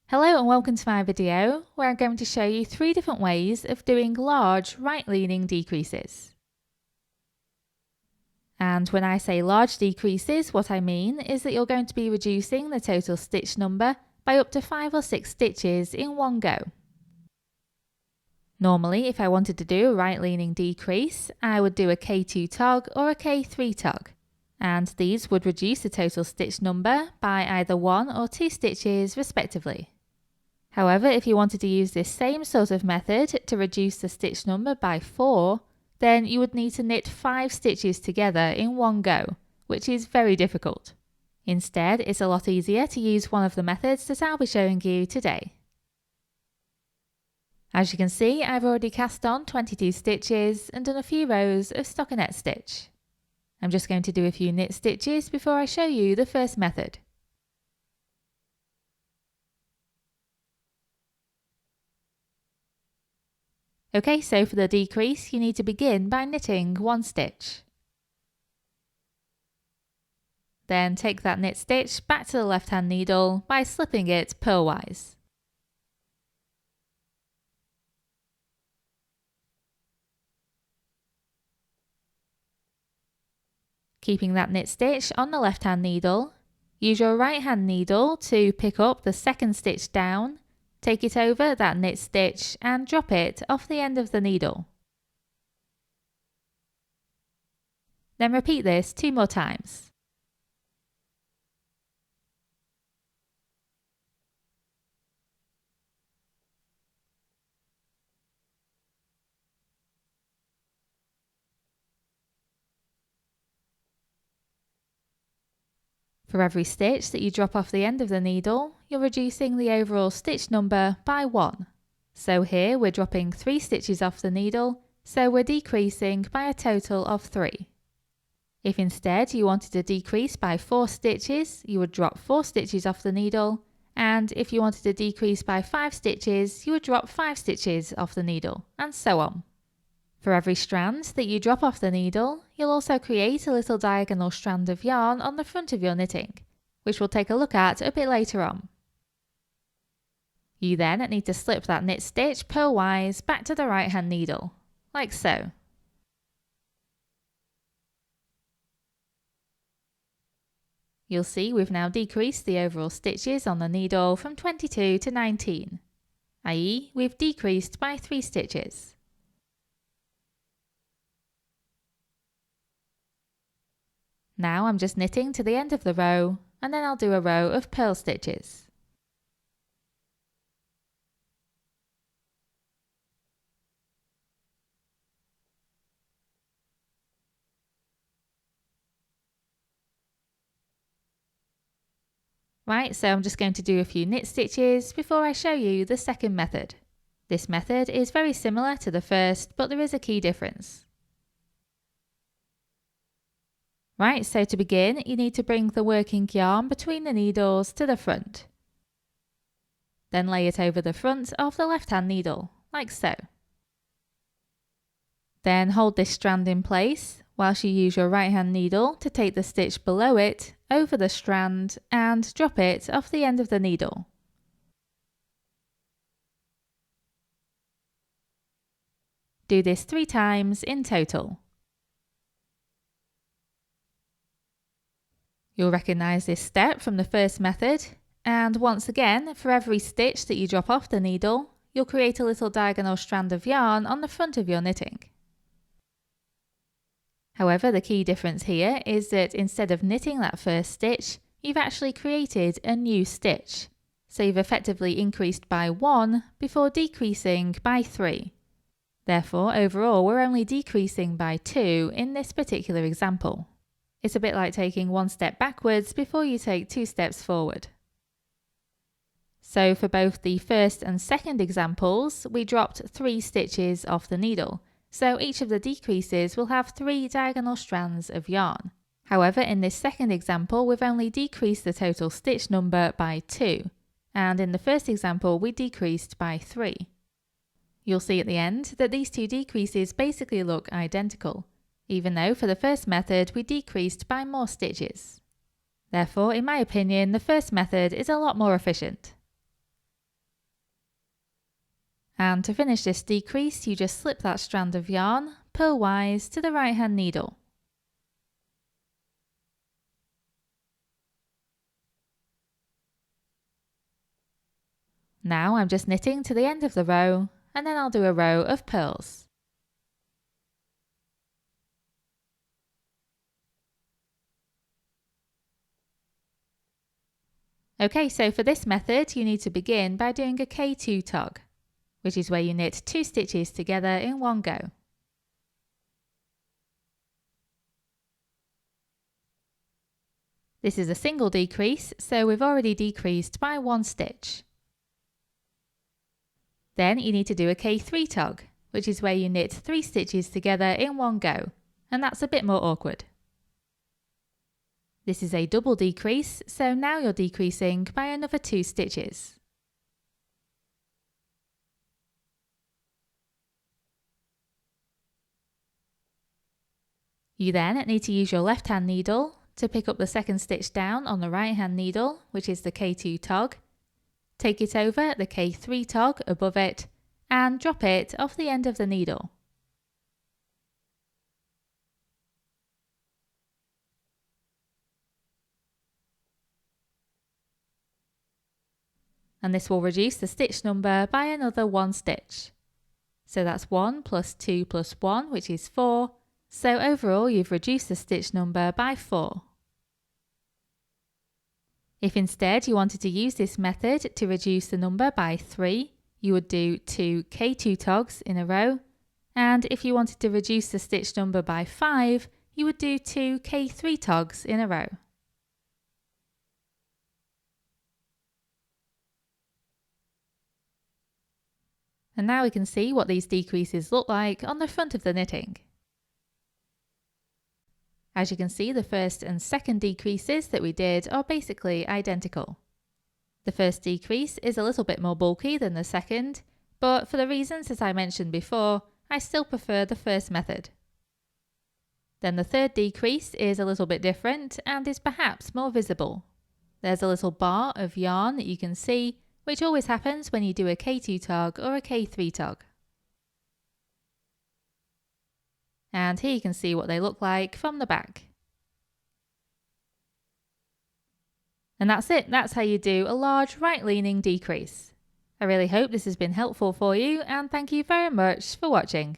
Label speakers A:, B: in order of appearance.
A: Hello and welcome to my video where I'm going to show you 3 different ways of doing large right-leaning decreases. And when I say large decreases, what I mean is that you're going to be reducing the total stitch number by up to 5 or 6 stitches in one go. Normally, if I wanted to do a right-leaning decrease, I would do a k2tog or a k3tog, and these would reduce the total stitch number by either 1 or 2 stitches respectively. However, if you wanted to use this same sort of method to reduce the stitch number by 4, then you would need to knit 5 stitches together in one go, which is very difficult. Instead, it's a lot easier to use one of the methods that I'll be showing you today. As you can see, I've already cast on 22 stitches and done a few rows of stockinette stitch. I'm just going to do a few knit stitches before I show you the first method. Okay, so for the decrease, you need to begin by knitting 1 stitch. Then take that knit stitch back to the left hand needle by slipping it purlwise. Keeping that knit stitch on the left hand needle, use your right hand needle to pick up the second stitch down, take it over that knit stitch and drop it off the end of the needle. Then repeat this 2 more times. For every stitch that you drop off the end of the needle, you're reducing the overall stitch number by 1. So here we're dropping 3 stitches off the needle, so we're decreasing by a total of 3. If instead you wanted to decrease by 4 stitches, you would drop 4 stitches off the needle, and if you wanted to decrease by 5 stitches, you would drop 5 stitches off the needle, and so on. For every strand that you drop off the needle, you'll also create a little diagonal strand of yarn on the front of your knitting, which we'll take a look at a bit later on. You then need to slip that knit stitch purlwise back to the right hand needle, like so. You'll see we've now decreased the overall stitches on the needle from 22 to 19, i.e. we've decreased by 3 stitches. Now I'm just knitting to the end of the row, and then I'll do a row of purl stitches. Right, so I'm just going to do a few knit stitches before I show you the second method. This method is very similar to the first, but there is a key difference. Right, so to begin, you need to bring the working yarn between the needles to the front. Then lay it over the front of the left hand needle, like so. Then hold this strand in place whilst you use your right hand needle to take the stitch below it over the strand and drop it off the end of the needle. Do this 3 times in total. You'll recognise this step from the first method, and once again, for every stitch that you drop off the needle, you'll create a little diagonal strand of yarn on the front of your knitting. However, the key difference here is that instead of knitting that first stitch, you've actually created a new stitch. So you've effectively increased by 1 before decreasing by 3. Therefore, overall, we're only decreasing by 2 in this particular example. It's a bit like taking 1 step backwards before you take 2 steps forward. So for both the first and second examples, we dropped 3 stitches off the needle. So each of the decreases will have 3 diagonal strands of yarn. However, in this second example, we've only decreased the total stitch number by 2. And in the first example, we decreased by 3. You'll see at the end that these 2 decreases basically look identical, even though for the first method we decreased by more stitches. Therefore, in my opinion, the first method is a lot more efficient. And to finish this decrease, you just slip that strand of yarn purlwise to the right hand needle. Now I'm just knitting to the end of the row, and then I'll do a row of purls. Okay, so for this method you need to begin by doing a k2tog, which is where you knit 2 stitches together in one go. This is a single decrease, so we've already decreased by 1 stitch. Then you need to do a k3tog, which is where you knit 3 stitches together in one go, and that's a bit more awkward. This is a double decrease, so now you're decreasing by another 2 stitches. You then need to use your left hand needle to pick up the second stitch down on the right hand needle, which is the k2tog, take it over the k3tog above it, and drop it off the end of the needle. And this will reduce the stitch number by another 1 stitch. So that's 1 plus 2 plus 1, which is 4. So overall you've reduced the stitch number by 4. If instead you wanted to use this method to reduce the number by 3, you would do 2 k2togs in a row. And if you wanted to reduce the stitch number by 5, you would do 2 k3togs in a row. And now we can see what these decreases look like on the front of the knitting. As you can see, the first and second decreases that we did are basically identical. The first decrease is a little bit more bulky than the second, but for the reasons that I mentioned before, I still prefer the first method. Then the third decrease is a little bit different and is perhaps more visible. There's a little bar of yarn that you can see, which always happens when you do a k2tog or a k3tog. And here you can see what they look like from the back. And that's it, that's how you do a large right-leaning decrease. I really hope this has been helpful for you, and thank you very much for watching.